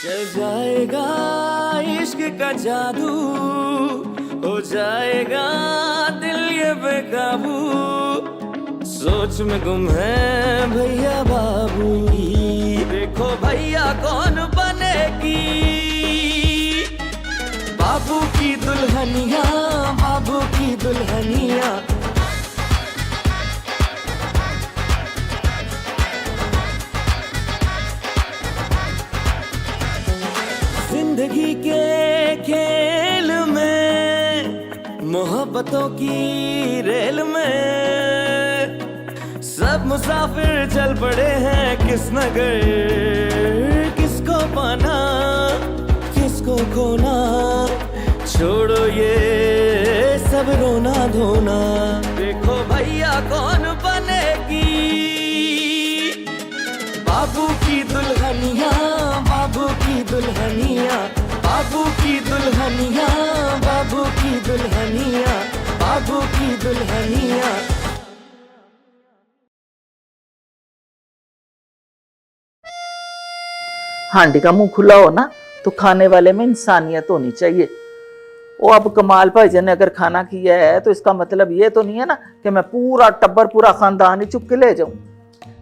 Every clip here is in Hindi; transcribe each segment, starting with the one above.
चल जाएगा इश्क का जादू, हो जाएगा दिल ये बेकाबू, सोच में गुम है भैया बाबू। देखो भैया कौन बनेगी बाबू की दुल्हनिया, बाबू की दुल्हनिया। जिंदगी के खेल में, मोहब्बतों की रेल में, सब मुसाफिर चल पड़े हैं किस नगर, किसको पाना किसको खोना, छोड़ो ये सब रोना धोना। देखो भैया कौन बनेगी बाबू की दुल्हनिया, बाबू की दुल्हनिया, बाबू की दुल्हनिया, बाबू की दुल्हनिया, बाबू की दुल्हनिया। हांडी का मुंह खुला हो ना तो खाने वाले में इंसानियत होनी चाहिए। वो अब कमाल भाईजान ने अगर खाना किया है तो इसका मतलब ये तो नहीं है ना कि मैं पूरा टब्बर पूरा खानदान ही चुप के ले जाऊं।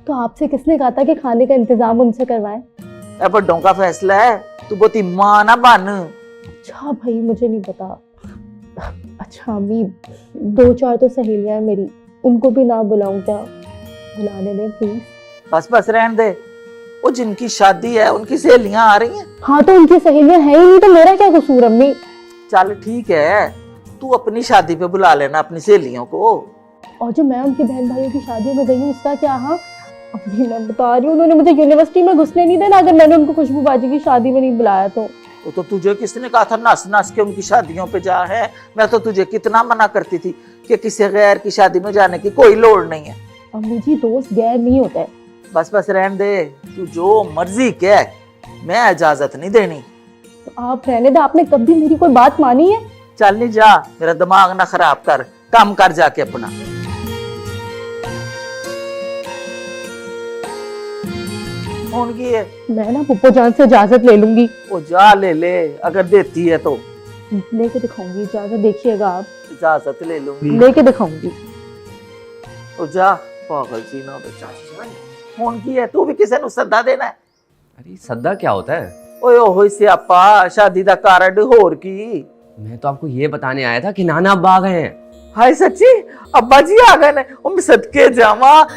तो आपसे किसने कहा था कि खाने का इंतजाम उनसे करवाएं? अब बड्डों का फैसला है, तू बहुत मां ना बन। अच्छा भाई मुझे नहीं पता। अच्छा अम्मी, 2-4 तो सहेलियां हैं मेरी, उनको भी ना बुलाऊं क्या? बुलाने दें प्लीज। बस बस रहने दे, वो जिनकी शादी है उनकी सहेलियां आ रही हैं। हाँ तो उनकी सहेलियां हैं ही नहीं तो मेरा क्या कसूर अम्मी? चल ठीक है, तू अपनी शादी पे बुला लेना अपनी सहेलियों को। और जो मैं उनकी बहन भाइयों की शादियों में गई हूँ उसका क्या? हाँ अभी मैं बता रही हूँ, उन्होंने मुझे यूनिवर्सिटी में घुसने नहीं देना अगर मैंने उनको खुशबू बाजी की शादी में नहीं बुलाया तो। वो तो तुझे किसने कहा था नस नस के उनकी शादियों पे जा है? मैं तो तुझे कितना मना करती थी कि किसी गैर की शादी में जाने की कोई लोड़ नहीं है। अम्मी जी दोस्त गैर नहीं होता है। बस बस रहने दे, तू जो मर्जी कह, मैं इजाजत नहीं देनी। तो आप रहने दे, आपने कभी मेरी कोई बात मानी है? चल नहीं जा, मेरा दिमाग ना खराब कर, काम कर जाके अपना। कौन की है? मैं ना पुप्पो जान से इजाजत ले लूंगी। वो जा ले ले, अगर देती है तो लेके दिखाऊंगी, इजाजत देखिएगा आप। इजाजत ले लूंगी, लेके दिखाऊंगी। तो जा पागल सी ना बेचा। कौन की है? तू भी किसी ने सद्दा देना है? अरे सद्दा क्या होता है? ओए ओहो सियापा, शादी दा कार्ड होर की। मैं तो आपको ये बताने आया था कि नाना अब्बा आ गए हैं। हाय सच्ची अब्बा जी आ गए ने? उम सदके जावा।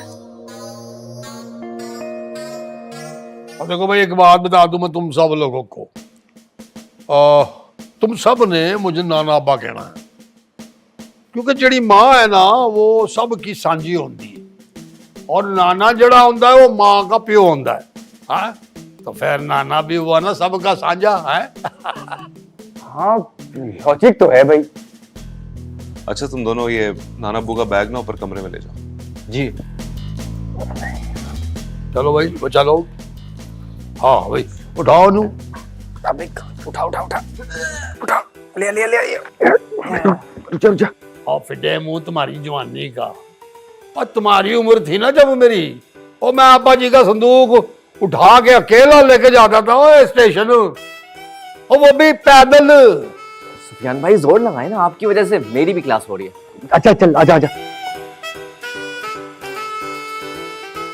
और देखो भाई एक बात बता दूं मैं तुम सब लोगों को, तुम सब ने मुझे नाना अब्बा कहना है, क्योंकि जड़ी मां है ना वो सब की सांझी होती है और नाना जड़ा होता है वो मां का प्यो होता है। हाँ तो फिर नाना भी हुआ ना सबका साझा है। हाँ लॉजिक तो है भाई। अच्छा तुम दोनों ये नाना अब्बू का बैग ना ऊपर कमरे में ले जाओ। जी चलो भाई वो चलो। हाँ भाई उठाओ नू। उठा उठा उठा उठा, ले ले ले चल चल। और फिटे मुंह तुम्हारी जवानी का, और तुम्हारी उम्र थी ना जब मेरी, और मैं अब्बा जी का संदूक उठा के अकेला लेके जाता था वो स्टेशन, और वो भी पैदल। सुफियान भाई जोर लगाए ना, आपकी वजह से मेरी भी क्लास हो रही है। अच्छा चल आजा आजा।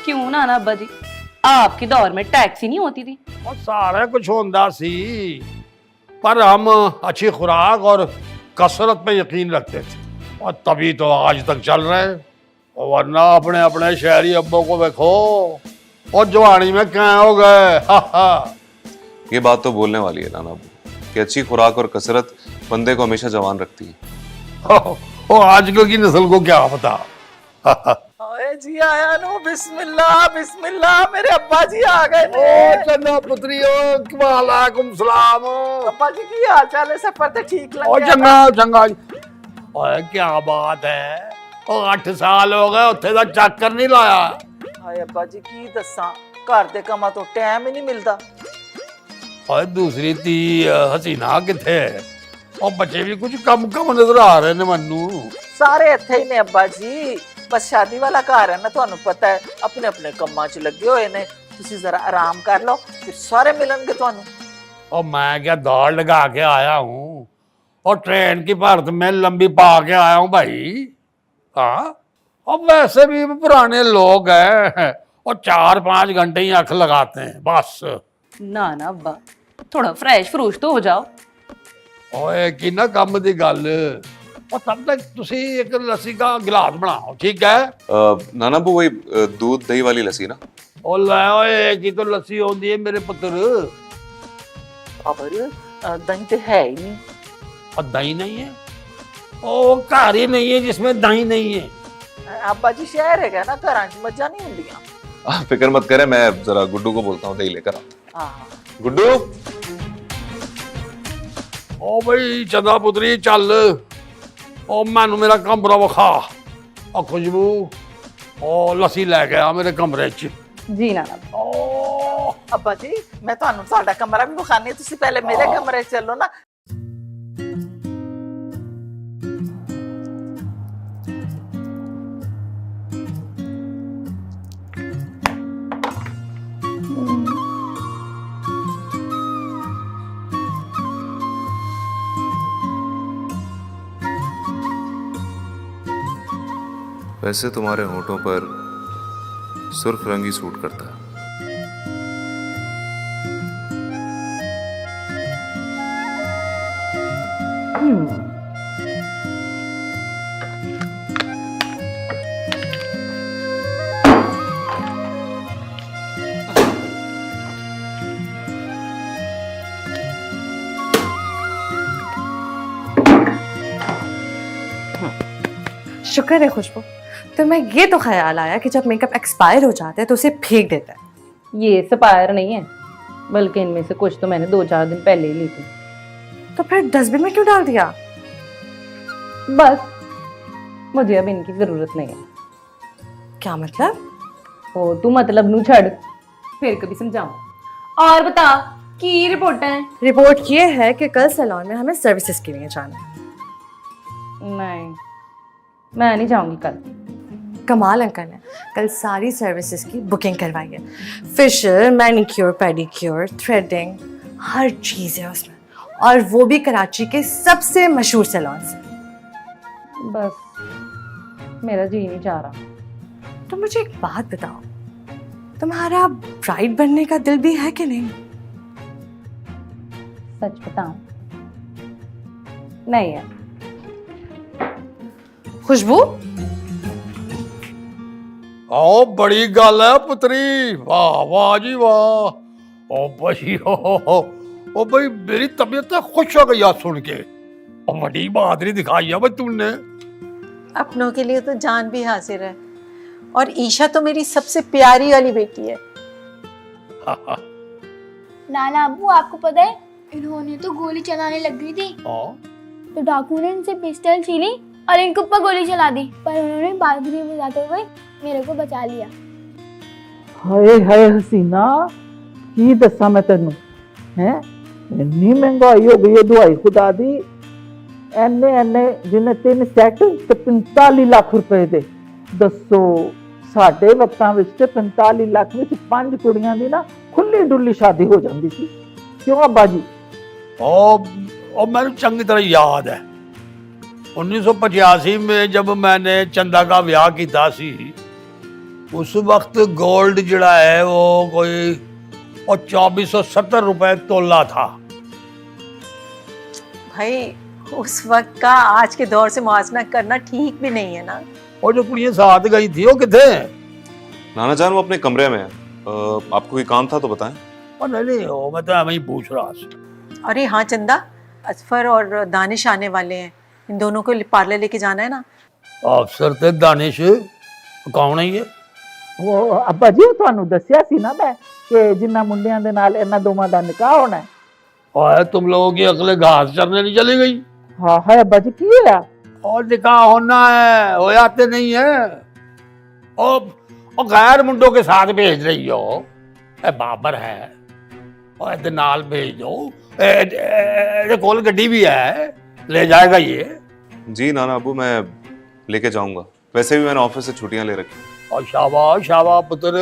क्यों ना अब्बा जी, आपके दौर में टैक्सी नहीं होती थी? और सारा कुछ होता सी, पर हम अच्छी खुराक और कसरत पे यकीन रखते थे और तभी तो आज तक चल रहे हैं। और वरना अपने अपने शहरी अब्बों को देखो और जवानी में क्या हो गए। ये बात तो बोलने वाली है नाना अब्बू कि अच्छी खुराक और कसरत बंदे को हमेशा जवान रखती है। और आजकल की नस्ल को क्या पता। ओए जी आया नो, बिस्मिल्लाह बिस्मिल्लाह, मेरे अब्बा जी आ गए ने। ओ चन्ना पुत्रियो, वालेकुम सलाम। अब्बा जी की हाल चाल है? सफर तो ठीक लग ओ गया? चंगा चंगा। ओए क्या बात है, ओ 8 साल हो गए उत्थे दा चक्कर नहीं लाया। हाय अब्बा जी की दसा, घर दे कमा तो टाइम ही नहीं मिलता। और दूसरी ती हसीना किथे है? और बच्चे भी कुछ कम कम नजर आ रहे ने मन्नू। सारे इत्थे ही ने अब्बा जी, बस शादी वाला घर है ना, ਤੁਹਾਨੂੰ ਪਤਾ ਹੈ अपने अपने ਕੰਮਾਂ 'ਚ ਲੱਗੇ ਹੋਏ ਨੇ। ਤੁਸੀਂ ਜ਼ਰਾ ਆਰਾਮ ਕਰ ਲਓ, ਫਿਰ ਸਾਰੇ ਮਿਲਣਗੇ ਤੁਹਾਨੂੰ। और मैं क्या दौड़ लगा के आया हूँ और ट्रेन की भर्त में लंबी पा के आया हूँ भाई। हाँ, और वैसे भी पुराने लोग हैं और 4-5 घंटे ही आंख लगाते हैं बस। ना ना अब्बा, थोड़ा फ्रेश फ्रूश तो हो जाओ। ओए की ना काम दी गल, और तब तक तुसी एक लस्सी का गिलास बनाओ, ठीक है? नाना अबू वही दूध दही वाली लस्सी ना? ओ ले ओए की तो लस्सी होती है मेरे पुत्र। अब दही तो है ही नहीं। और दही नहीं है? ओ घर ही नहीं है जिसमें दही नहीं है। अब्बा जी शहर है ना, घर च मज्जा नहीं होंदियां। आप फिक्र मत करें, मैं जरा गुड्डू को बोलता हूँ दही लेकर आता। हाँ गुड्डू, ओ भाई चंदा पुत्री चल, ओ मैनू मेरा कमरा विखा, और खुशबू ओ लस्सी लेके आ मेरे कमरे च। जी नाना। ओ अब्बा जी मैं ਤੁਹਾਨੂੰ ਸਾਡਾ ਕਮਰਾ ਵੀ ਵਿਖਾਣੀ, ਤੁਸੀਂ ਪਹਿਲੇ ਮੇਰੇ ਕਮਰੇ 'ਚ ਚੱਲੋ ਨਾ। वैसे तुम्हारे होठों पर सुर्ख रंगी सूट करता है। शुक्र है खुशबू, तुम्हें ये तो ख्याल आया कि जब मेकअप एक्सपायर हो जाता है तो उसे फेंक देता है। ये सपायर नहीं है, बल्कि इनमें से कुछ तो मैंने 2-4 दिन पहले ही ली थी। तो फिर डस्टबिन में क्यों डाल दिया? बस मुझे अब इनकी जरूरत नहीं है। क्या मतलब? ओ तू मतलब नू छड़, फिर कभी समझाऊं। और बता की रिपोर्ट है? रिपोर्ट ये है कि कल सैलून में हमें सर्विसेज के लिए जाना है। नहीं, मैं नहीं जाऊंगी कल। कमाल अंकल ने कल सारी सर्विसेज की बुकिंग करवाई है। फेशियल, मैनिक्योर, पेडिक्योर, थ्रेडिंग, हर चीज़ है उसमें, और वो भी कराची के सबसे मशहूर सैलून से। बस मेरा जी नहीं चाह रहा। तो मुझे एक बात बताओ, तुम्हारा ब्राइड बनने का दिल भी है कि नहीं? सच बताऊं, नहीं है। खुशबू, ओ बड़ी गल है पुत्री, वाह वाह जी वाह। ओ भाई ओ भाई मेरी तबीयत तो खुश हो गई आज सुन के। ओ बड़ी बहादुरी दिखाई है भाई तुमने। अपनों के लिए तो जान भी हाजिर है, और ईशा तो मेरी सबसे प्यारी वाली बेटी है। नाना अब्बू आपको पता है, इन्होंने तो गोली चलाने लग गई थी, तो डाकू ने इनसे पिस्टल छीनी और इनके ऊपर गोली चला दी, पर उन्होंने बांसुरी बजाते हुए मेरे को बचा लिया। हाय हाय हसीना, की दसा मैं तेनू है, इन्नी महंगाई हो गई है दुआई खुदा दी। एने एने जिन्हें 3 सैट ते 45 लाख रुपए दे, दसो साडे वक्तां विच ते 45 लाख विच 5 कुड़ियां दी ना खुली डुली शादी हो जाती थी। क्यों अब्बा जी? ओ मैंने चंगी तरह याद है 1985 में जब मैंने चंदा का ब्याह किया सी, उस वक्त गोल्ड जड़ा है वो कोई 2470 रुपए तोला था। भाई उस वक्त का आज के दौर से मुआवजा करना ठीक भी नहीं है ना। और जो कुड़ियां साथ गई थी वो कितने हैं? नाना जान वो अपने कमरे में है। आपको कोई काम था तो बताएं। और नहीं वो मैं तो वही पूछ रहा था। अरे हाँ चंदा, असफर और दानिश आने वाले हैं, इन दोनों को पार्लर लेके जाना है ना। अफसर ते दानिश कौन है ये? वो अब्बा जी ਤੁਹਾਨੂੰ ਦੱਸਿਆ ਸੀ ना मैं कि जिन्ना मुंडियां दे नाल इन्ना दोवां दा निकाह होना है। और तुम लोगों की अकले घास चरने नहीं चली गई? हाँ है अब्बा जी, की है? और निकाह होना है, हो जाते नहीं है। और गैर मुंडों के साथ भेज रही हो, बाबर है और इधर नाल भेज दो, कोल गड्डी भी है, ले जाएगा ये। जी नाना अबू मैं लेके जाऊंगा, वैसे भी मैंने ऑफिस से छुट्टियां ले रखी। और शाबाश शाबाश पुत्र,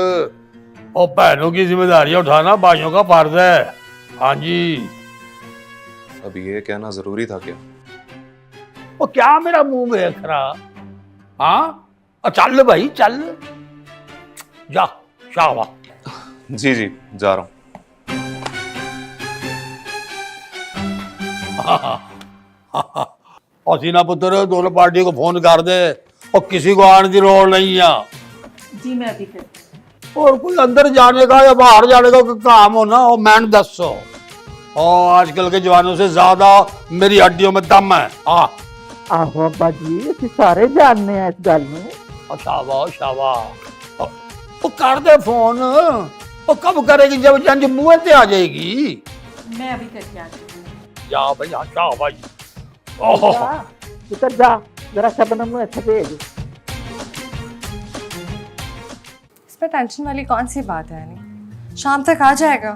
और बहनों की जिम्मेदारियां उठाना भाइयों का फर्ज है। हाँ जी। अब ये कहना जरूरी था क्या? वो क्या मेरा मुंह देख रहा? हाँ चल भाई चल, जा शाबाश। जी जी जा रहा हूँ। और सीना पुत्र दोनों पार्टी को फोन कर दे और किसी को आने की लोड़ नहीं है। जी मैं अभी फिर और कोई अंदर जाने का या बाहर जाने का कोई काम हो ना वो मैंने दसो। और आजकल के जवानों से ज्यादा मेरी हड्डियों में दम है। आहो अब्बा जी ਅਸੀਂ ਸਾਰੇ ਜਾਣਦੇ ਆ इस गल ਨੂੰ। शाबाश शाबाश। वो कर दे फोन। वो कब करेगी? जब जंज मुंह पे आ जाएगी। मैं अभी करके आती हूँ। जा भाई हाँ शाबाश। ओहो इधर जा जरा शबनम ਨੂੰ ਇੱਥੇ ਭੇਜ। इसमें टेंशन वाली कौन सी बात है यानी, शाम तक आ जाएगा।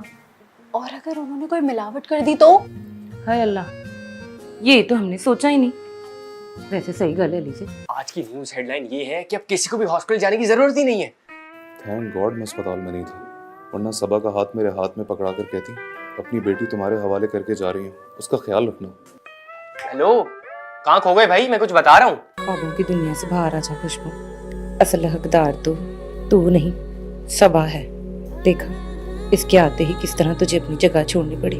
और अगर उन्होंने कोई मिलावट कर दी तो? हाय अल्लाह, ये तो हमने सोचा ही नहीं। वैसे सही गल है लीजिए। आज की न्यूज़ हेडलाइन ये है कि अब किसी को भी हॉस्पिटल जाने की जरूरत ही नहीं है। थैंक गॉड मैं अस्पताल में नहीं थी, वरना सबा का हाथ मेरे हाथ में पकड़ा कर कहती अपनी बेटी तुम्हारे हवाले करके जा रही हूँ, उसका ख्याल रखना। हेलो, कहाँ खो गए भाई? मैं कुछ बता रहा हूँ। ख्वाबों की दुनिया से बाहर आ जा खुशबू। असल हकदार तो तू नहीं सबा है। देखा इसके आते ही किस तरह तुझे अपनी जगह छोड़नी पड़ी।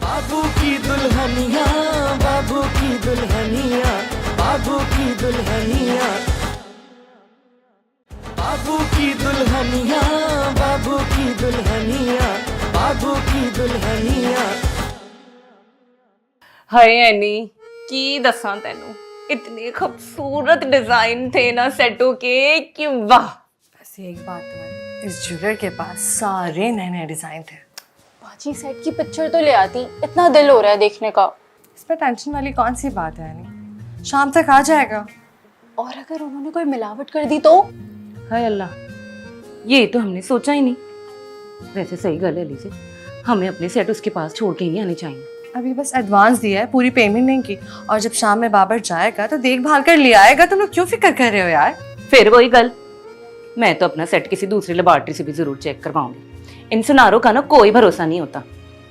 बाबू की दुल्हनिया, बाबू की दुल्हनिया, बाबू की दुल्हनिया, बाबू की दुल्हनिया, बाबू की दुल्हनिया, बाबू की दुल्हनिया। हाय एनी की दसा तेनू, इतने खूबसूरत डिजाइन थे ना सेटों के कि वाह। वैसे एक बात तो है, इस ज्वेलर के पास सारे नए नए डिजाइन थे। बाजी सेट की पिक्चर तो ले आती, इतना दिल हो रहा है देखने का। इसमें टेंशन वाली कौन सी बात है यानी, शाम तक आ जाएगा। और अगर उन्होंने कोई मिलावट कर दी तो? हाय अल्लाह, ये तो हमने सोचा ही नहीं। वैसे सही गल है लीजिए, हमें अपने सेट उसके पास छोड़ के ही नहीं आने चाहिए। अभी बस एडवांस दिया है, पूरी पेमेंट नहीं की। और जब शाम में बाबर जाएगा तो देखभाल कर ले आएगा। तुम लोग क्यों फिक्र कर रहे हो यार? फिर वही गल, मैं तो अपना सेट किसी दूसरी लेबॉर्ट्री से भी जरूर चेक करवाऊंगी। इन सुनारों का ना कोई भरोसा नहीं होता।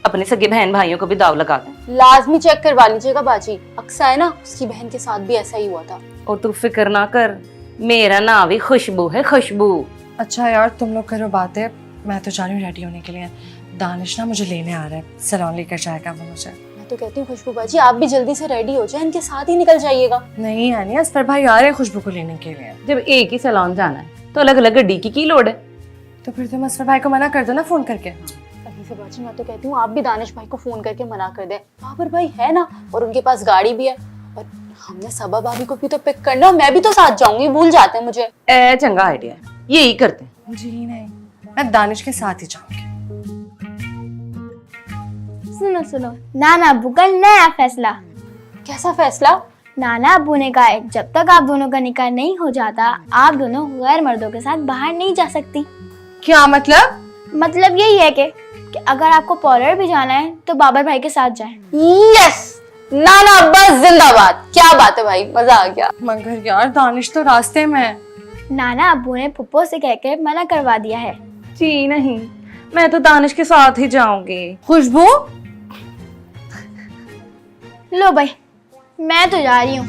अपने सगे बहन भाइयों को भी दाव लगा दें। लाजमी चेक करवा लीजिएगा बाजी। अक्सा है ना, उसकी बहन के साथ भी ऐसा ही हुआ था। और तू फिक्र ना कर, मेरा नाम भी खुशबू है, खुशबू। अच्छा यार तुम लोग करो बातें, मैं तो जा रही हूँ रेडी होने के लिए। दानिश ना मुझे लेने आ रहा है, सैलून लेकर जाएगा वो मुझे। मैं तो कहती हूँ खुशबू बाजी आप भी जल्दी से रेडी हो जाए, इनके साथ ही निकल जाइएगा। नहीं यानी असफर भाई आ रहे हैं खुशबू को लेने के लिए। जब एक ही सैलून जाना है तो अलग अलग गड्डी की लोड है? तो फिर तुम असफर भाई को मना कर दो ना फोन करके। अभी से बाजी मैं तो कहती हूँ आप भी दानिश भाई को फोन करके मना कर दे। बाबर भाई है ना, और उनके पास गाड़ी भी है। और हमने सबा भाभी को भी तो पिक करना, मैं भी तो साथ जाऊंगी, भूल जाते हैं मुझे। ए चंगा आइडिया है, यही करते हैं। जी नहीं, मैं दानिश के साथ ही जाऊंगी। सुनो सुनो, नाना अब्बू का नया फैसला। कैसा फैसला? नाना अब्बू ने कहा है जब तक आप दोनों का निकाह नहीं हो जाता आप दोनों गैर मर्दों के साथ बाहर नहीं जा सकती। क्या मतलब? मतलब यही है कि अगर आपको पार्लर भी जाना है तो बाबर भाई के साथ जाएं। यस, नाना अब्बा जिंदाबाद। क्या बात है भाई, मजा आ गया। मगर यार दानिश तो रास्ते में है। नाना अब्बू ने पुप्पो से कहकर मना करवा दिया है। जी नहीं, मैं तो दानिश के साथ ही जाऊंगी। खुशबू लो भाई मैं तो जा रही हूँ।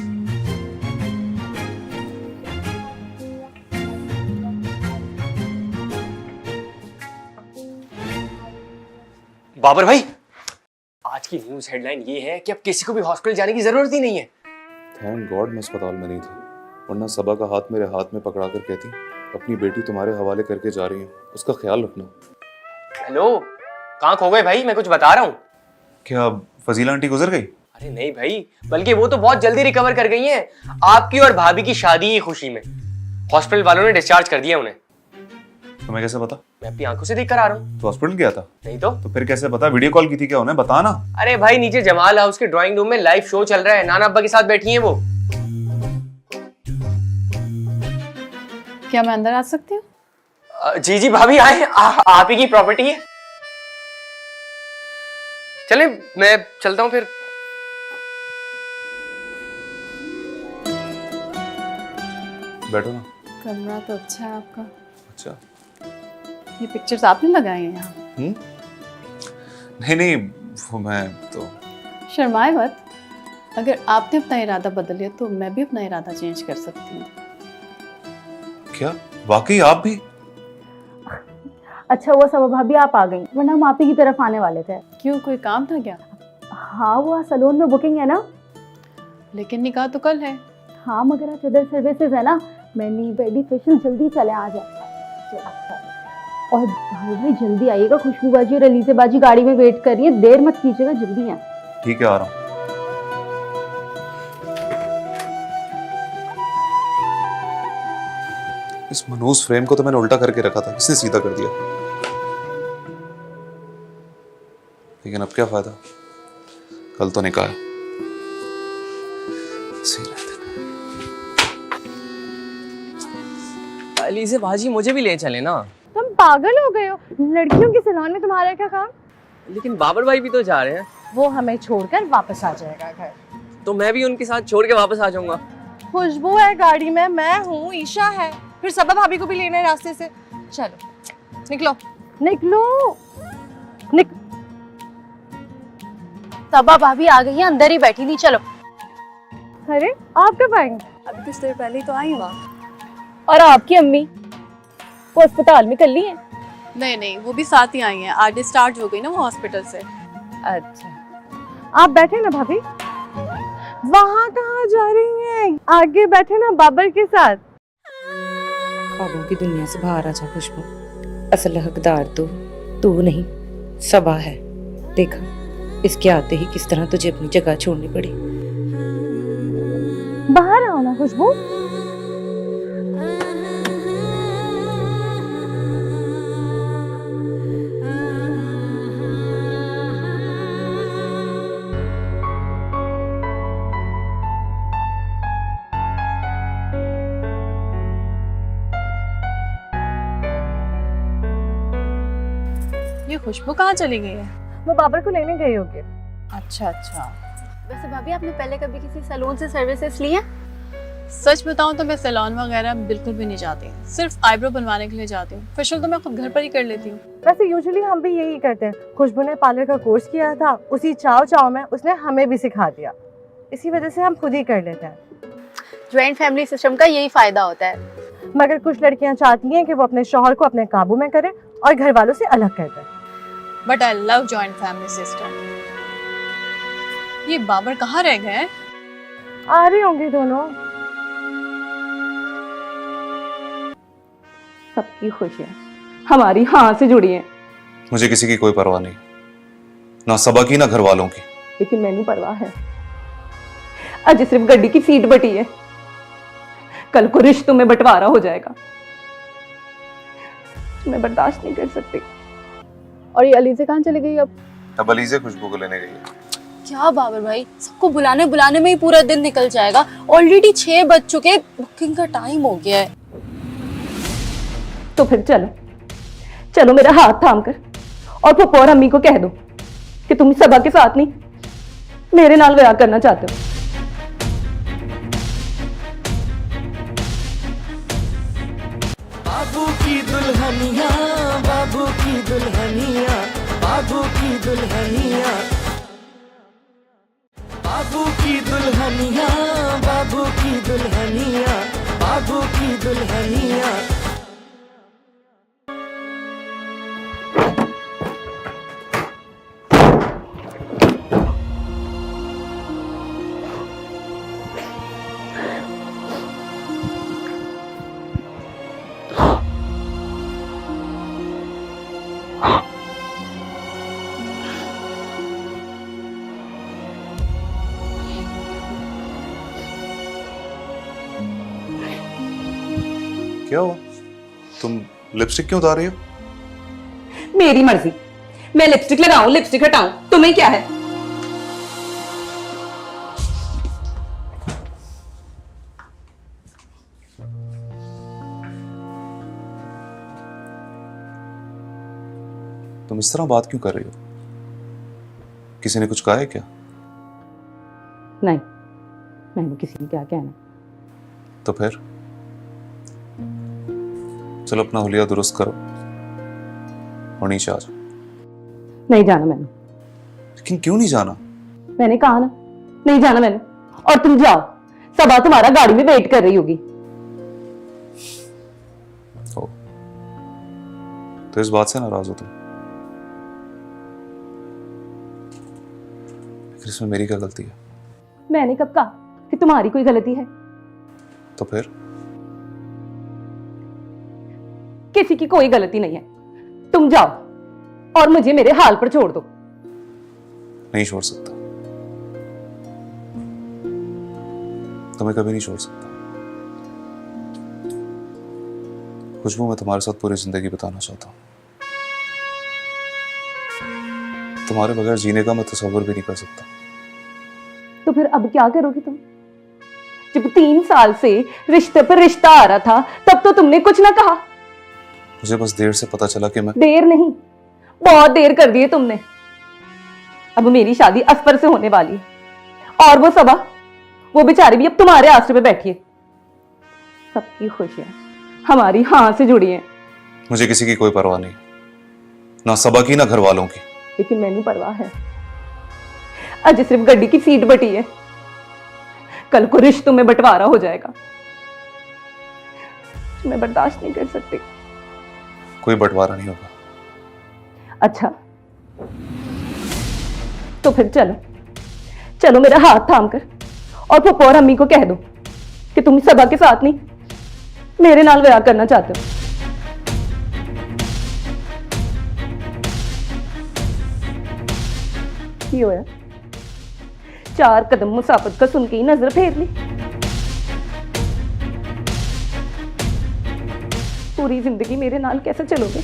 बाबर भाई, आज की न्यूज़ हेडलाइन ये है कि अब किसी को भी हॉस्पिटल जाने की जरूरत ही नहीं है। थैंक गॉड मैं अस्पताल में नहीं थी, वरना सबा का हाथ मेरे हाथ में पकड़ा कर कहती अपनी बेटी तुम्हारे हवाले करके जा रही हूँ, उसका ख्याल रखना। हेलो, कहाँ खो गए भाई? मैं कुछ बता रहा हूँ। क्या फजीला आंटी गुजर गई? अरे नहीं भाई, बल्कि वो तो बहुत जल्दी रिकवर कर गई हैं। आपकी और भाभी की शादी की खुशी में हॉस्पिटल वालों ने डिस्चार्ज कर दिया उन्हें। तुम्हें कैसे पता? मैं अपनी आंखों से देख कर आ रहा हूँ। तो हॉस्पिटल गया था? नहीं तो फिर कैसे पता? वीडियो कॉल की थी क्या उन्हें? बता ना। अरे भाई, नीचे जमाल हाउस के ड्राइंग रूम में लाइव शो चल रहा है, नाना अब्बा के साथ बैठी हैं वो। क्या मैं अंदर आ सकती हूँ? जी जी भाभी आए, आप ही की प्रॉपर्टी है। चले मैं चलता हूँ फिर। बैठो ना। कमरा तो अच्छा है आपका। अच्छा, ये पिक्चर्स आपने लगाए हैं यहाँ? नहीं नहीं, वो मैं तो शर्माए मत। अगर आपने अपना इरादा बदल लिया तो मैं भी अपना इरादा चेंज कर सकती हूँ। क्या वाकई आप भी? अच्छा हुआ सबा भाभी आप आ गई, वरना हम आप ही की तरफ आने वाले थे। क्यों, कोई काम था क्या? हाँ, वो सैलून में बुकिंग है ना। लेकिन निकाह तो कल है। हाँ, मगर आज अदर सर्विसेज है ना। मैनी वेडी फेशियल जल्दी चले आ जाए। और भाई जल्दी आइएगा, खुशबू बाजी और अलीज़ा बाजी गाड़ी में वेट कर रही है, देर मत कीजिएगा, जल्दी है। ठीक है, आ रहा हूँ। इस मनहूस फ्रेम को तो मैंने उल्टा करके रखा था, किसने सीधा कर दिया? लेकिन अब क्या फायदा, कल तो निकाह है। सही रहते। अलीज़ा बाजी मुझे भी ले चले ना। तुम पागल हो गए हो? लड़कियों के सैलून में तुम्हारा क्या काम? लेकिन बाबर भाई भी तो जा रहे हैं। वो हमें छोड़कर वापस आ जाएगा घर। तो मैं भी उनके साथ छोड़ के वापस आ जाऊंगा। खुशबू है गाड़ी में, मैं हूँ, ईशा है, फिर सबा भाभी को भी लेना है रास्ते से। चलो निकलो निकलो सबा भाभी आ गई है, अंदर ही बैठी थी, चलो। अरे आप कब आएंगे? अभी कुछ देर पहले ही तो आई हूँ। और आपकी अम्मी वो अस्पताल में कर ली है? नहीं, वो भी साथ ही आई हैं। आज डिस्चार्ज हो गई ना वो हॉस्पिटल से। अच्छा, आप बैठे ना भाभी। वहाँ कहाँ जा रही हैं? आगे बैठे ना बाबर के साथ। ख्वाबों की दुनिया से बाहर आ जा खुशबू। असल हकदार तो तू नहीं, सबा है। देखा, इसके आते ही किस तरह तुझे अपनी जगह छोड़नी पड़ी। बाहर आओ ना खुशबू। ये खुशबू कहाँ चली गई है? वो बाबर को लेने गई होगी। अच्छा। वैसे भाभी आपने पहले कभी किसी सैलून से सर्विसेज ली हैं? सच बताऊं तो मैं सैलून वगैरह बिल्कुल भी नहीं जाती, सिर्फ आईब्रो बनवाने के लिए जाती हूँ। फेशियल तो मैं खुद घर पर ही कर लेती हूँ। वैसे यूजुअली हम भी यही करते हैं। खुशबू ने पार्लर का कोर्स किया था, उसी चाव में उसने हमें भी सिखा दिया, इसी वजह से हम खुद ही कर लेते हैं। ज्वाइंट फैमिली सिस्टम का यही फायदा होता है। मगर कुछ लड़कियां चाहती हैं कि वो अपने शौहर को अपने काबू में करें और घर वालों से अलग कर दें। But I love joint family system. ये बाबर कहाँ रह गए? आ रहे होंगे दोनों। सबकी खुशियाँ हमारी हाँ से जुड़ी हैं। मुझे किसी की कोई परवाह नहीं, ना सबा की ना घर वालों की। लेकिन मैनू परवाह है। आज सिर्फ गड्डी की सीट बटी है, कल को रिश्तों में बंटवारा हो जाएगा। मैं बर्दाश्त नहीं कर सकती। और ये अलीज़ा कहाँ चली गई? अब अलीज़ा खुशबू को लेने गई है। क्या बाबर भाई, सबको बुलाने बुलाने में ही पूरा दिन निकल जाएगा। ऑलरेडी 6 बज चुके, बुकिंग का टाइम हो गया है। तो फिर चलो मेरा हाथ थाम कर और पप्पा और अम्मी को कह दो कि तुम सबा के साथ नहीं, मेरे नाल विआह करना चाहते हो। बाबू की दुल्हनिया, बाबू की दुल्हनिया, बाबू की दुल्हनिया, बाबू की दुल्हनिया, बाबू की दुल्हनिया, बाबू की दुल्हनिया। क्या हुआ? तुम लिपस्टिक क्यों उतार रही हो? मेरी मर्जी, मैं लिपस्टिक लगाऊं लिपस्टिक हटाऊं, तुम्हें क्या है? तुम इस तरह बात क्यों कर रही हो? किसी ने कुछ कहा है क्या? नहीं, मैंने किसी ने क्या कहना। तो फिर चलो अपना हुलिया दुरुस्त करो और नीचे आ जाओ। नहीं जाना मैंने। लेकिन क्यों नहीं जाना? मैंने कहा ना, नहीं जाना मैंने। और तुम जाओ, सबा तुम्हारा गाड़ी में वेट कर रही होगी। ओ, तो इस बात से नाराज हो तुम? फिर इसमें मेरी क्या गलती है? मैंने कब कहा कि तुम्हारी कोई गलती है? तो फिर किसी की कोई गलती नहीं है। तुम जाओ और मुझे मेरे हाल पर छोड़ दो। नहीं छोड़ सकता, तुम्हें कभी नहीं छोड़ सकता। खुशबू, मैं तुम्हारे साथ पूरी जिंदगी बिताना चाहता हूं। तुम्हारे बगैर जीने का मैं तस्वीर भी नहीं कर सकता। तो फिर अब क्या करोगी तुम? जब 3 साल से रिश्ते पर रिश्ता आ रहा था तब तो तुमने कुछ ना कहा। मुझे बस देर से पता चला कि मैं देर नहीं, बहुत देर कर दी है तुमने। अब मेरी शादी असफर से होने वाली है, और वो सबा, वो बेचारी भी अब तुम्हारे आश्रय पे बैठी है। सबकी खुशियां हमारी हां से जुड़ी हैं। मुझे किसी की कोई परवाह नहीं, ना सबा की ना घर वालों की। लेकिन मैनू परवाह है। आज सिर्फ गड्डी की सीट बटी है, कल को रिश्तों में बंटवारा हो जाएगा। मैं बर्दाश्त नहीं कर सकती। कोई बंटवारा नहीं होगा। अच्छा, तो फिर चलो चलो मेरा हाथ थाम कर और पप्पा और अम्मी को कह दो कि तुम सबा के साथ नहीं, मेरे नाल विआह करना चाहते हो। की होया? 4 कदम मुसाफत का सुन के ही नजर फेर ली। पूरी जिंदगी मेरे नाल कैसे चलोगे?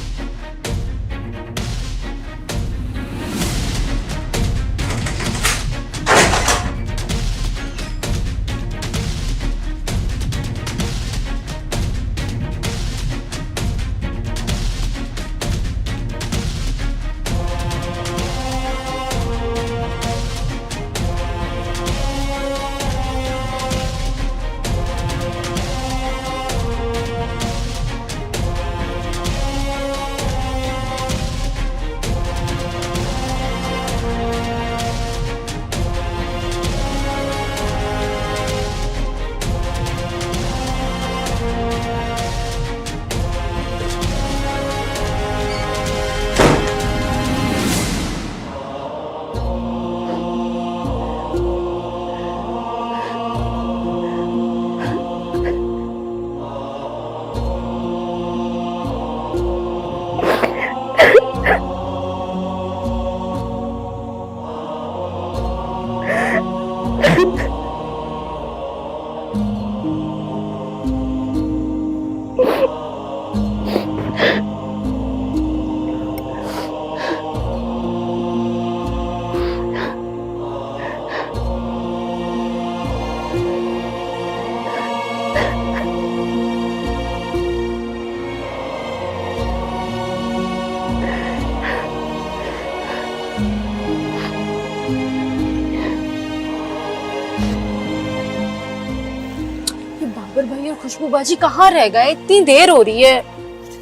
बाबर भाई और खुशबू बाजी कहाँ रह गए? इतनी देर हो रही है।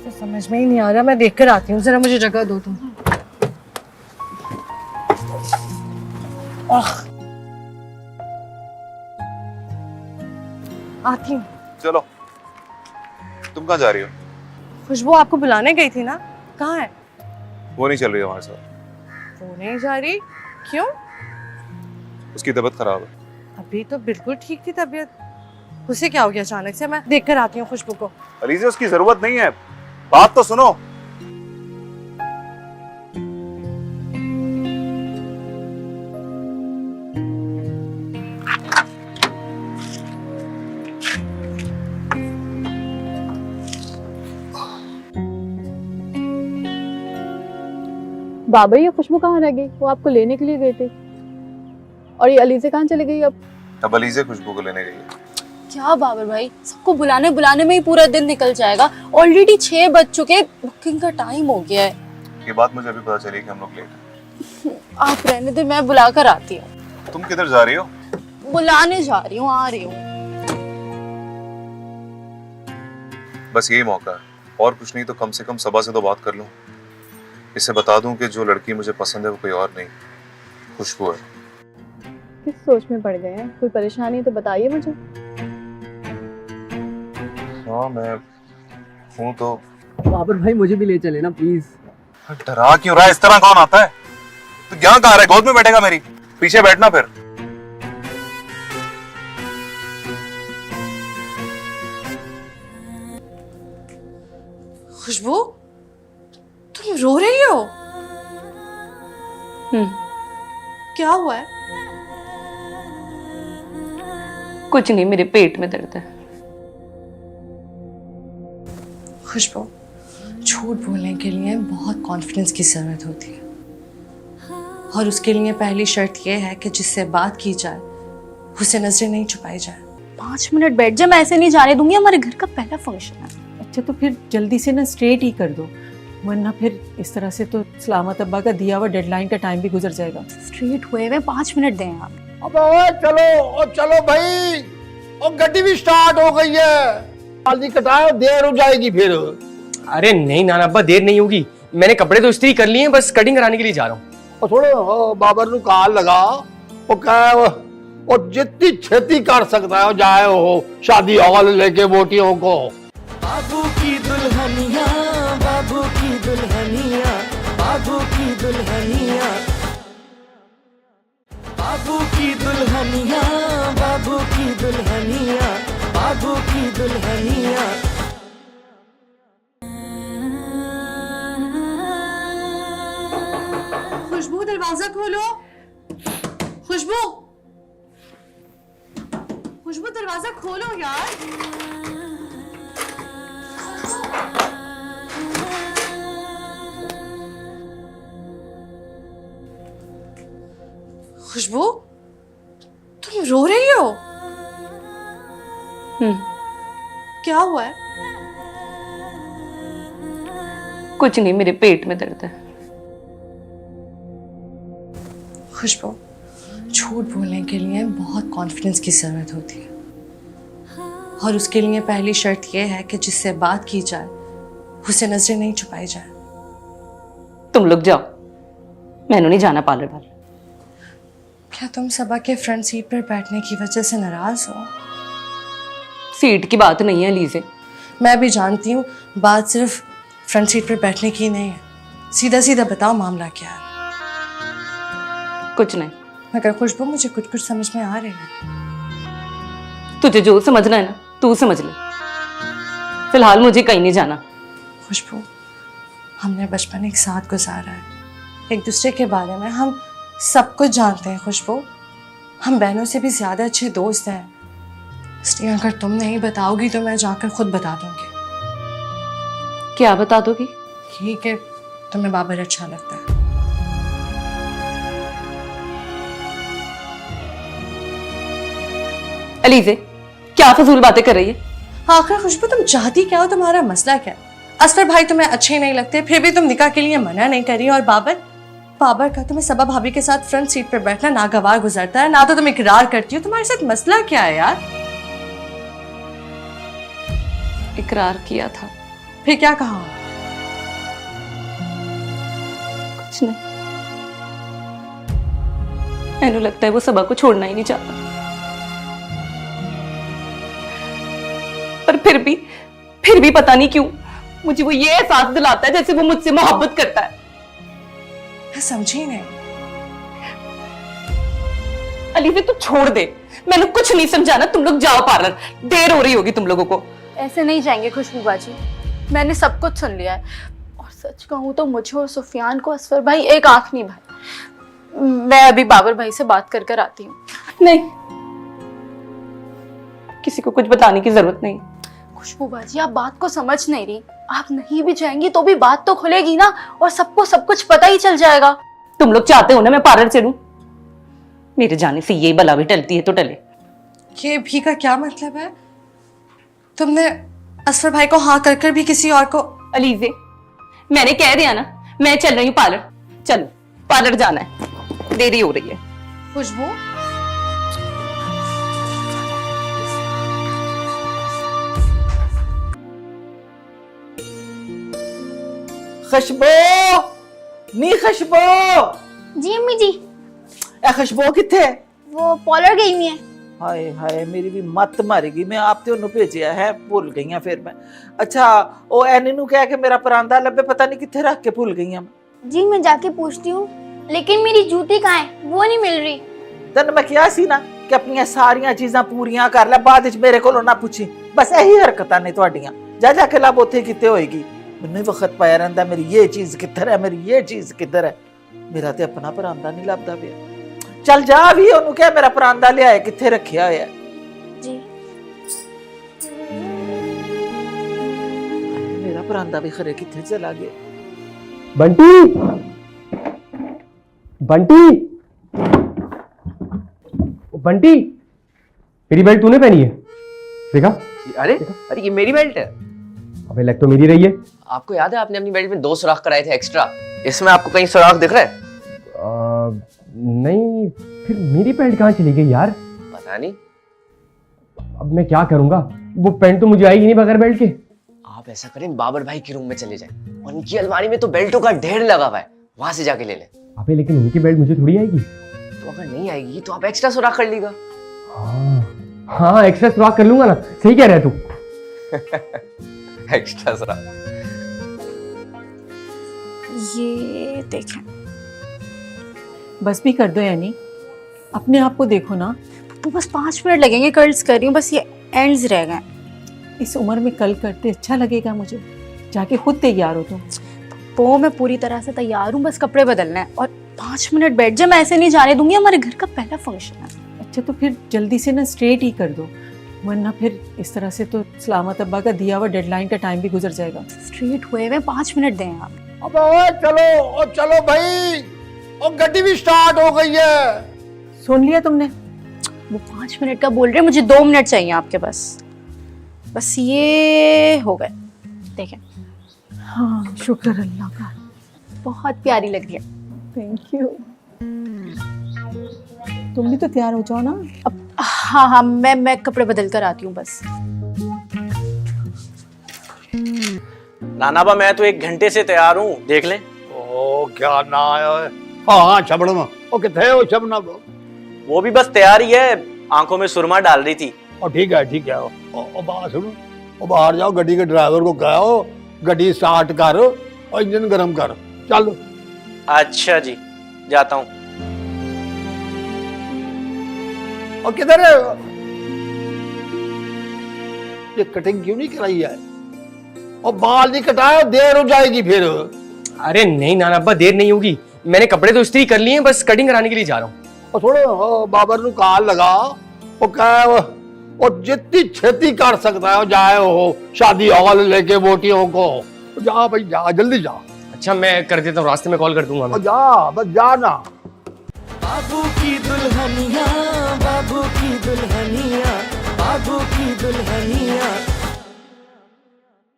तो समझ में ही नहीं आ रहा, मैं देख कर आती हूँ, जरा मुझे जगह दो तुम। आती हूँ। चलो, तुम कहाँ जा रही हो? खुशबू आपको बुलाने गई थी ना, कहाँ है? वो नहीं चल रही है हमारे साथ। वो नहीं जा रही? क्यों? उसकी तबीयत खराब है। अभी तो बिल्कुल ठीक थी तबीयत, उसे क्या हो गया अचानक से? मैं देख कर आती हूँ खुशबू को। अलीज़ा, उसकी जरूरत नहीं है, बात तो सुनो। बाबा, ये खुशबू कहाँ रह गई? वो आपको लेने के लिए गए थे। और ये अलीज़ा कहाँ चली गई? अब अलीज़ा खुशबू को लेने गई है। क्या बाबर भाई, सबको बुलाने बुलाने में ही पूरा दिन निकल जाएगा। ऑलरेडी 6 बज चुके, बुकिंग का टाइम हो गया है। ये बात मुझे अभी पता चली कि हम लोग लेट हैं। आप रहने दे, मैं बुला कर आती हूँ। तुम किधर जा रही हो? बुलाने जा रही हूँ, आ रही हूँ। बस यही मौका है, और कुछ नहीं तो कम से कम सबा से तो बात कर लूं। इसे बता दूं कि जो लड़की मुझे पसंद है वो कोई और नहीं, खुशबू है। किस सोच में पड़ गए हैं? कोई परेशानी है तो बताइए मुझे। हाँ मैं हूँ तो। बाबर भाई मुझे भी ले चले ना प्लीज। डरा क्यों रहा है? इस तरह कौन आता है? तो यहाँ कहाँ रहे? गोद में बैठेगा मेरी? पीछे बैठना फिर। खुशबू, तुम रो रही हो? क्या हुआ है? कुछ नहीं, मेरे पेट में दर्द है। खुशबू, झूठ बोलने के लिए बहुत कॉन्फिडेंस की जरूरत होती है, और उसके लिए पहली शर्त यह है कि जिससे बात की जाए उसे नजरें नहीं छुपाई जाए। 5 मिनट बैठ जा, मैं ऐसे नहीं जाने दूंगी, हमारे घर का पहला फंक्शन है। अच्छा तो फिर जल्दी से ना स्ट्रेट ही कर दो, वरना फिर इस तरह से तो सलामत अब्बा का दिया हुआ डेडलाइन का टाइम भी गुजर जाएगा। स्ट्रेट हुए हुए 5 मिनट दें आप। अब ओ चलो भाई, और गड्डी भी स्टार्ट हो गई है। जल्दी कटाओ, देर हो जाएगी फिर। अरे नहीं नाना अब्बा, देर नहीं होगी। मैंने कपड़े तो इस्त्री कर लिए हैं, बस कटिंग कराने के लिए जा रहा हूँ। और थोड़े बाबर नु कॉल लगा, वो कहे और जितनी छेती कर सकता है जाए हो शादी हॉल लेके बोटियों को। बाबू की दुल्हनिया, बाबू की दुल्हनिया, बाबू की दुल्हनिया, बाबू की दुल्हनिया, बाबू की दुल्हनिया, बाबू की दुल्हनिया। खुशबू, दरवाजा खोलो। खुशबू, खुशबू दरवाजा खोलो यार। खुशबू, तुम रो रही हो? क्या हुआ है? कुछ नहीं, मेरे पेट में दर्द है। खुशबू, झूठ बोलने के लिए बहुत कॉन्फिडेंस की जरूरत होती है, और उसके लिए पहली शर्त यह है कि जिससे बात की जाए उसे नजरें नहीं छुपाई जाए। तुम लोग जाओ, मैंने नहीं जाना पार्लर वाले। क्या तुम सबा के फ्रंट सीट पर बैठने की वजह से नाराज हो? सीट की बात नहीं है लीजे। मैं भी जानती हूँ, बात सिर्फ फ्रंट सीट पर बैठने की नहीं है। सीधा सीधा बताओ मामला क्या है। कुछ नहीं। मगर खुशबू, मुझे कुछ कुछ समझ में आ रही है। तुझे जो समझना है ना तू समझ ले, फिलहाल मुझे कहीं नहीं जाना। खुशबू, हमने बचपन एक साथ गुजारा है, एक दूसरे के बारे में हम सब कुछ जानते हैं। खुशबू, हम बहनों से भी ज्यादा अच्छे दोस्त हैं, इसलिए अगर तुम नहीं बताओगी तो मैं जाकर खुद बता दूंगी। क्या बता दोगी? ठीक है, तुम्हें बाबर अच्छा लगता है। अलीजे, क्या फजूल बातें कर रही है? आखिर खुशबू, तुम चाहती क्या हो? तुम्हारा मसला क्या है? असफर भाई तुम्हें अच्छे नहीं लगते, फिर भी तुम निकाह के लिए मना नहीं कर रही, और बाबर का तुम्हें सबा भाभी के साथ फ्रंट सीट पर बैठना नागवार गुजरता है, ना तो तुम इकरार करती हो। तुम्हारे साथ मसला क्या है यार? इकरार किया था। फिर क्या कहा? कुछ नहीं, मैंने लगता है वो सबा को छोड़ना ही नहीं चाहता, पर फिर भी पता नहीं क्यों मुझे वो ये एहसास दिलाता है जैसे वो मुझसे मोहब्बत करता है। मैं समझी नहीं। अलीजे, तू छोड़ दे, मैंने कुछ नहीं समझाना। तुम लोग जाओ पार्लर, देर हो रही होगी तुम लोगों को। ऐसे नहीं जाएंगे खुशबू बाजी, मैंने सब कुछ सुन लिया है, और सच कहूँ तो मुझे और सुफियान को असफर भाई एक आंख नहीं भाई। मैं अभी बाबर भाई से बात कर कर आती हूँ। नहीं, किसी को कुछ बताने की जरूरत नहीं। खुशबू बाजी, आप बात को समझ नहीं रही। आप नहीं भी जाएंगी तो भी बात तो खुलेगी ना, और सबको सब कुछ पता ही चल जाएगा। तुम लोग चाहते हो ना मैं पार्लर चलूं? मेरे जाने से ये बला भी टलती है तो टले। ये भी का क्या मतलब है? तुमने असफर भाई को हाँ कर भी किसी और को? अलीजे, मैंने कह दिया ना, मैं चल रही हूँ पार्लर। चलो, पार्लर जाना है, देरी हो रही है। खुशबू, खुशबू, नी खुशबू। जी अम्मी जी। ए खुशबू किथे? वो पॉलर गई हुई है। हाय हाय मेरी भी मत मारेगी। मैं आप ते ओनू भेजिया है, भूल गई हां फिर मैं। अच्छा ओ एनी नु कह के मेरा परांदा लब्बे, पता नहीं किथे रख के भूल गई हां। जी मैं जाके पूछती हूँ, लेकिन मेरी जूती कहाँ है, वो नहीं मिल रही। तन मैं क्या सी ना कि अपनी सारियां चीज़ां पूरियां कर ले, बाद विच मेरे कोलों ना पूछी। बस यही हरकतां ने तुहाडियां। जा जाके लब उथे किते होएगी। मैनूं वक्त पाया रहिंदा मेरी ये चीज़ किधर है, मेरी ये चीज़ किधर है। मेरा ते अपना परांदा नहीं लभदा पिया। चल जा भी ओनू कह मेरा परांदा लियाए किथे रखिया होया। जी मेरा परांदा भी खरे किथे चला गया। बंटी, बंटी, बंटी, मेरी बेल्ट तूने पहनी है? देखा? अरे अरे ये मेरी बेल्ट है। अबे लग तो मेरी रही है। आपको याद है आपने अपनी बेल्ट में 2 सुराख कराए थे एक्स्ट्रा, इसमें आपको कहीं सुराख दिख रहा है? नहीं, फिर मेरी पैंट कहाँ चली गई यार? पता नहीं। अब मैं क्या करूंगा, वो पैंट तो मुझे आएगी नहीं बगैर बेल्ट के। आप ऐसा करें, बाबर भाई के रूम में चले जाएं, उनकी अलमारी में तो बेल्टों का ढेर लगा हुआ है, वहां से जाके ले लें। अबे लेकिन उनकी बेल्ट मुझे थोड़ी आएगी। तो अगर नहीं आएगी तो आप एक्स्ट्रा सुराख कर लीजिएगा। हाँ एक्स्ट्रा सुराख कर लूंगा ना। सही कह रहा है तू। एक्स्ट्रा सुराख। ये देखें। बस भी कर दो यानी, अपने आप को देखो ना। तो बस 5 मिनट लगेंगे, कर्ल्स कर रही हूँ, बस ये एंड्स रह गए। इस उम्र में कल करते अच्छा लगेगा मुझे। जाके खुद तैयार हो तुम। वो मैं पूरी तरह से तैयार हूँ, बस कपड़े बदलना है और 5 मिनट बैठ जा। मैं ऐसे नहीं जाने दूंगी, हमारे घर का पहला फंक्शन है। अच्छा तो फिर जल्दी से ना स्ट्रेट ही कर दो, वरना फिर इस तरह से तो सलामत अब्बा का दिया हुआ डेडलाइन का टाइम भी गुजर जाएगा। स्ट्रेट हुए हुए 5 मिनट दें आप। अब ओ चलो भाई, और गड्डी भी स्टार्ट हो गई है। सुन लिया तुमने? वो 5 मिनट का बोल रहे, मुझे 2 मिनट चाहिए आपके बस ये हो गए। देखें। हाँ शुक्र अल्लाह का, बहुत प्यारी लग रही है। Thank you. तुम भी तो तैयार हो जाओ ना। अब हाँ मैं कपड़े बदल कर आती हूँ बस। नानाबा मैं तो 1 घंटे से तैयार हूँ, देख लें। ओ क्या ना आया है। हाँ शबनम, ओ किथे हो शबनम? वो भी बस तैयार ही है, आंखों में सुरमा डाल रही थी। और ठीक है। ओ बात सुनो, ओ बाहर जाओ, गड्डी के ड्राइवर को कहो गड्डी स्टार्ट कर और इंजन गर्म कर। चलो। अच्छा जी, जाता हूँ। और किधर है? ये कटिंग क्यों नहीं कराई है? और बाल नहीं कटाया, देर हो जाएगी फिर। अरे नहीं नानाबा, देर नहीं होगी। मैंने कपड़े तो इस्त्री कर लिए हैं, बस कटिंग कराने के लिए जा रहा हूँ। और थोड़ा बाबर नु काल लगा, वो कहे और जितनी छेती कर सकता है जाए हो शादी हॉल लेके बोटियों को। जा भाई जा, जल्दी जा। अच्छा मैं कर देता हूँ, रास्ते में कॉल कर दूंगा मैं। जा बस जा ना। बाबू की दुल्हनिया, बाबू की दुल्हनिया, बाबू की दुल्हनिया।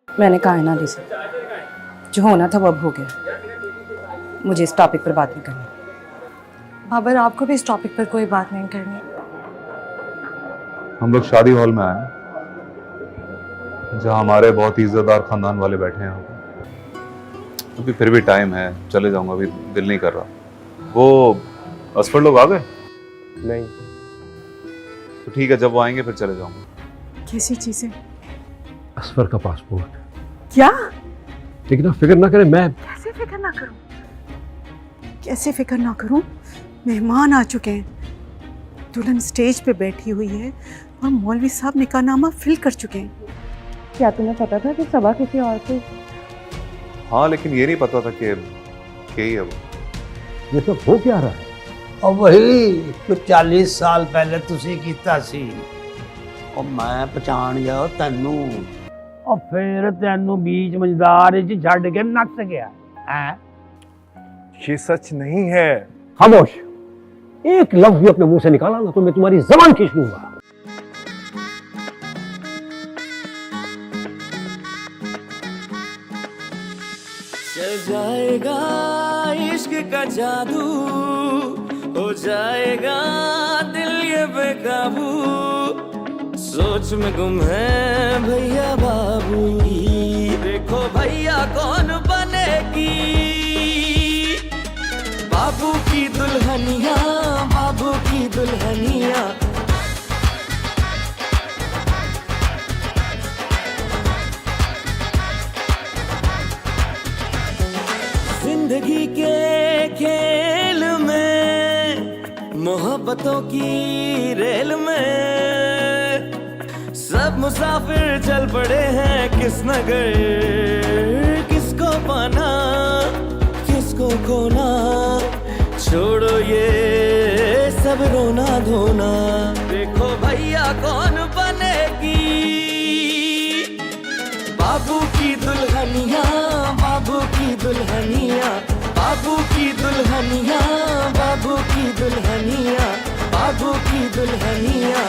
मैंने कहा है ना लिसा, जो होना था वो अब हो गया। मुझे इस टॉपिक पर बात नहीं करनी। बाबर आपको भी इस टॉपिक पर कोई बात नहीं करनी। हम लोग शादी हॉल में आए, जहाँ हमारे बहुत ही इज्जतदार खानदान वाले बैठे हैं। अभी फिर भी टाइम है, चले जाऊंगा, अभी दिल नहीं कर रहा। वो असफर लोग आ गए? नहीं। तो ठीक है, जब वो आएंगे फिर चले जाऊंगा। कैसी चीजें? असफर का पासपोर्ट। क्या? लेकिन आप फिक्र ना करें, मैं कैसे फिक्र ना करूं? कैसे फिक्र ना करूं? मेहमान आ चुके हैं, दुल्हन स्टेज पे बैठी हुई है और मौलवी साहब निकाहनामा फिल कर चुके हैं। क्या तुम्हें पता था कि सबा किसी और से? हाँ लेकिन ये नहीं पता था कि यही है वो। ये सब हो क्या रहा है? और वही तो 40 साल पहले तुसी कीता सी, और मैं पहचान गया तेनू, और फिर तेनू बीच मझदार च छड़ के नस गया है। ये सच नहीं है। खामोश, एक लफ्ज भी अपने मुंह से निकाला ना तो मैं तुम्हारी जबान खींच लूंगा। चल जाएगा इश्क का जादू, हो जाएगा दिल ये बेकाबू, सोच में गुम है भैया बाबू। देखो भैया कौन बनेगी बाबू की दुल्हनिया, बाबू की दुल्हनिया। दुल्हनिया। जिंदगी के खेल में, मोहब्बतों की रेल में, सब मुसाफिर चल पड़े हैं किस नगर, किसको पाना किसको खोना, छोड़ो ये सब रोना धोना, देखो भैया कौन बनेगी बाबू की दुल्हनिया, बाबू की दुल्हनिया, बाबू की दुल्हनिया, बाबू की दुल्हनिया, बाबू की दुल्हनिया।